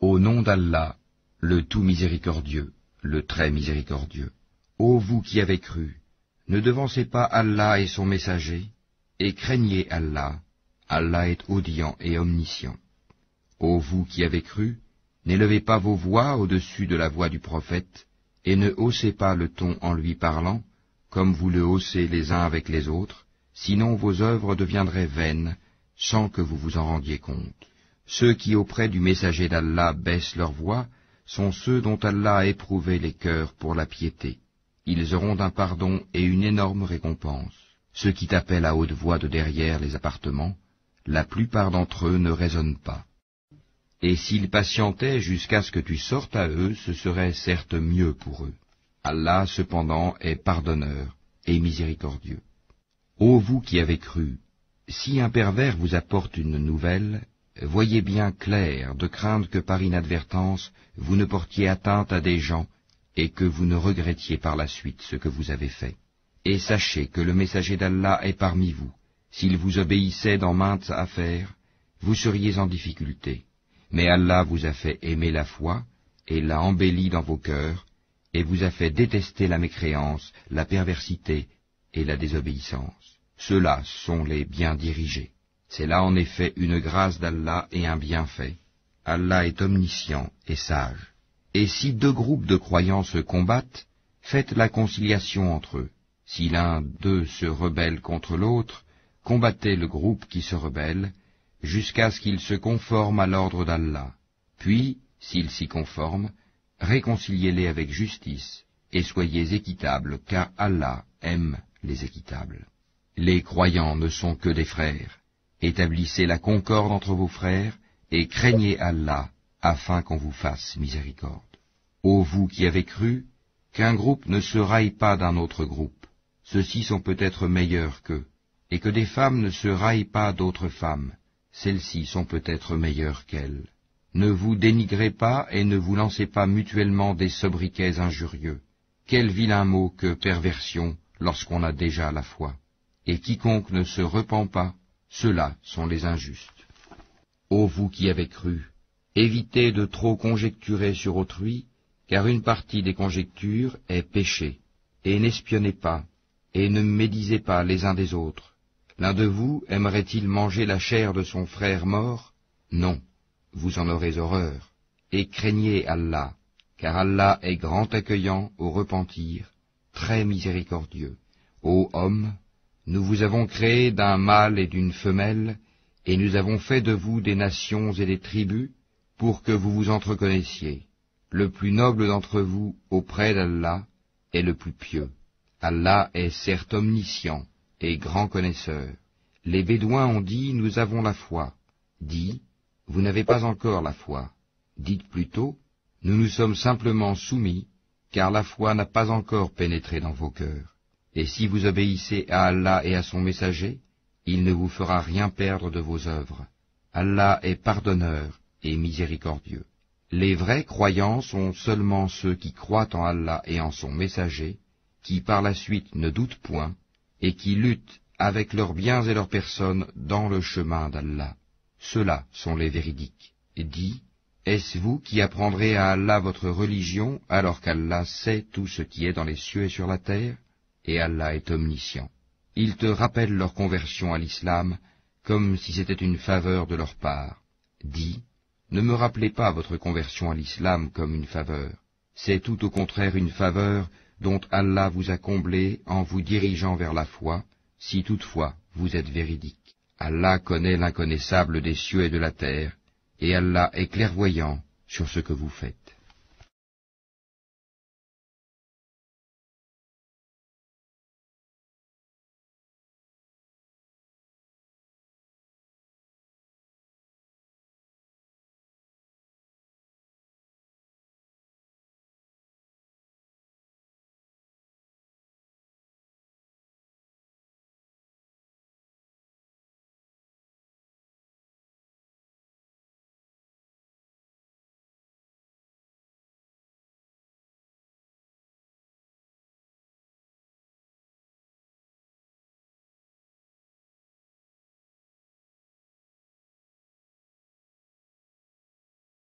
Au nom d'Allah, le tout miséricordieux, le très miséricordieux. Ô vous qui avez cru, ne devancez pas Allah et son messager, et craignez Allah. Allah est audient et omniscient. Ô vous qui avez cru, n'élevez pas vos voix au-dessus de la voix du prophète, et ne haussez pas le ton en lui parlant, comme vous le haussez les uns avec les autres, sinon vos œuvres deviendraient vaines, sans que vous vous en rendiez compte. Ceux qui auprès du messager d'Allah baissent leur voix sont ceux dont Allah a éprouvé les cœurs pour la piété. Ils auront un pardon et une énorme récompense. Ceux qui t'appellent à haute voix de derrière les appartements, la plupart d'entre eux ne raisonnent pas. Et s'ils patientaient jusqu'à ce que tu sortes à eux, ce serait certes mieux pour eux. Allah, cependant, est pardonneur et miséricordieux. Ô vous qui avez cru, si un pervers vous apporte une nouvelle, voyez bien clair de craindre que par inadvertance vous ne portiez atteinte à des gens et que vous ne regrettiez par la suite ce que vous avez fait. Et sachez que le messager d'Allah est parmi vous. S'il vous obéissait dans maintes affaires, vous seriez en difficulté. Mais Allah vous a fait aimer la foi, et l'a embellie dans vos cœurs, et vous a fait détester la mécréance, la perversité et la désobéissance. Ceux-là sont les bien dirigés. C'est là en effet une grâce d'Allah et un bienfait. Allah est omniscient et sage. Et si deux groupes de croyants se combattent, faites la conciliation entre eux. Si l'un d'eux se rebelle contre l'autre, combattez le groupe qui se rebelle, jusqu'à ce qu'il se conforme à l'ordre d'Allah. Puis, s'il s'y conforme, réconciliez-les avec justice, et soyez équitables, car Allah aime les équitables. Les croyants ne sont que des frères. Établissez la concorde entre vos frères, et craignez Allah, afin qu'on vous fasse miséricorde. Ô vous qui avez cru, qu'un groupe ne se raille pas d'un autre groupe, ceux-ci sont peut-être meilleurs qu'eux, et que des femmes ne se raillent pas d'autres femmes, celles-ci sont peut-être meilleures qu'elles. Ne vous dénigrez pas et ne vous lancez pas mutuellement des sobriquets injurieux. Quel vilain mot que perversion lorsqu'on a déjà la foi. Et quiconque ne se repent pas, ceux-là sont les injustes. Ô vous qui avez cru, évitez de trop conjecturer sur autrui, car une partie des conjectures est péché, et n'espionnez pas, et ne médisez pas les uns des autres. L'un de vous aimerait-il manger la chair de son frère mort? Non, vous en aurez horreur. Et craignez Allah, car Allah est grand accueillant au repentir, très miséricordieux. Ô homme, nous vous avons créé d'un mâle et d'une femelle, et nous avons fait de vous des nations et des tribus, pour que vous vous entreconnaissiez. Le plus noble d'entre vous auprès d'Allah est le plus pieux. Allah est certes omniscient et grand connaisseur. Les Bédouins ont dit, nous avons la foi. Dis, vous n'avez pas encore la foi. Dites plutôt, nous nous sommes simplement soumis, car la foi n'a pas encore pénétré dans vos cœurs. Et si vous obéissez à Allah et à son messager, il ne vous fera rien perdre de vos œuvres. Allah est pardonneur et miséricordieux. Les vrais croyants sont seulement ceux qui croient en Allah et en son messager, qui par la suite ne doutent point, et qui luttent avec leurs biens et leurs personnes dans le chemin d'Allah. Ceux-là sont les véridiques. Et dis, est-ce vous qui apprendrez à Allah votre religion, alors qu'Allah sait tout ce qui est dans les cieux et sur la terre, et Allah est omniscient. Ils te rappellent leur conversion à l'islam, comme si c'était une faveur de leur part. Dis, ne me rappelez pas votre conversion à l'islam comme une faveur. C'est tout au contraire une faveur dont Allah vous a comblé en vous dirigeant vers la foi, si toutefois vous êtes véridique. Allah connaît l'inconnaissable des cieux et de la terre, et Allah est clairvoyant sur ce que vous faites.